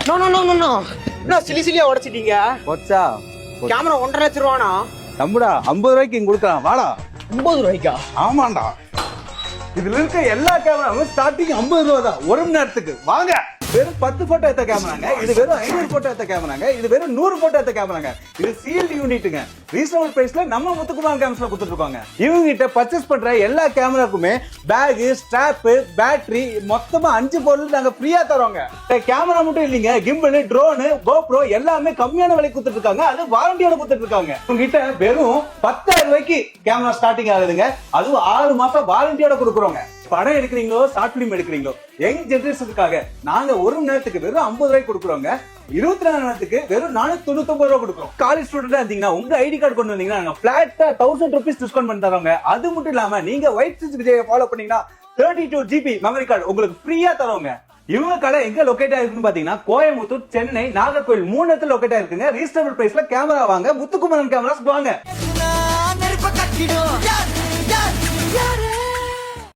No no no no no என்ன சிலிசிலியா உடைச்சிட்டீங்க? போச்சா கேமரா 1.5 லட்சம் ரூபானா? தம்புடா 50 ரூபாய்க்கு இங்க கொடுக்கலாம் வாடா. 50 ரூபாய்க்கா? ஆமாண்டா, இதுல இருக்க எல்லா கேமராவும் ஸ்டார்டிங் 50 ரூபா தான் ஒரு மணி நேரத்துக்கு. வாங்க. வெறும் 10 போட்டோ எடுத்த கேமராங்க, இது வெறும் 500 போட்டோ எடுத்த கேமராங்க, இது வெறும் 100 போட்டோ எடுத்த கேமராங்க. இது சீல்டு யூனிட்டுங்க. ரீசனபிள் பிரைஸ்ல நம்ம முத்துக்குமார் கேமரா கொடுத்துட்டு இருக்காங்க. இவங்க கிட்ட பர்ச்சேஸ் பண்ற எல்லா கேமராக்குமே பேக், ஸ்ட்ராப், பேட்டரி மொத்தமா 5 பொருள் நாங்க ஃப்ரீயா தரோங்க. கேமரா மட்டும் இல்லீங்க, கிம்பிள், ட்ரோன், கோப்ரோ எல்லாமே கம்மியான விலை கொடுத்துட்டு இருக்காங்க. அது வாரண்டியோட கொடுத்துட்டு இருக்காங்க. உங்க கிட்ட வெறும் 10,000 ரூபாய்க்கு கேமரா ஸ்டார்டிங் ஆகுதுங்க. அதுவும் 6 மாசம் வாரண்டியோட கொடுக்குறோங்க. படம் எடுக்கிறீங்களோ ஷார்ட் பிலிம் எடுக்கிறீங்களோ யங் ஜெனரேஷனுக்காக நாங்க ஒரு மணி நேரத்துக்கு வெறும் 50 ரூபாய்க்கு கொடுக்குறோங்க. 24 மணி நேரத்துக்கு வெறும் 499 ரூபாய் கொடுக்குறோம். காலேஜ் ஸ்டூடெண்டா இருந்தீங்கன்னா உங்க ஐடி கார்டு கொண்டு வந்தீங்கன்னா நாங்க பிளாட்டா 1000 rupees டிஸ்கவுண்ட் பண்ணி தரோங்க. அது மட்டும் இல்லாம நீங்க ஒயிட் ஸ்டிச் விஜயை ஃபாலோ பண்ணீங்கன்னா 32 GB மெமரி கார்டு உங்களுக்கு ஃப்ரீயா தரோங்க. இவங்க கடை எங்க லொகேட் ஆயிருக்குன்னு பாத்தீங்கன்னா கோயம்புத்தூர், சென்னை, நாகர்கோவில் 3 இடத்துல லொகேட் ஆயிருக்குங்க. ரீசனபிள் பிரைஸ்ல கேமரா வாங்க, முத்துக்குமரன் கேமராஸ் வாங்க.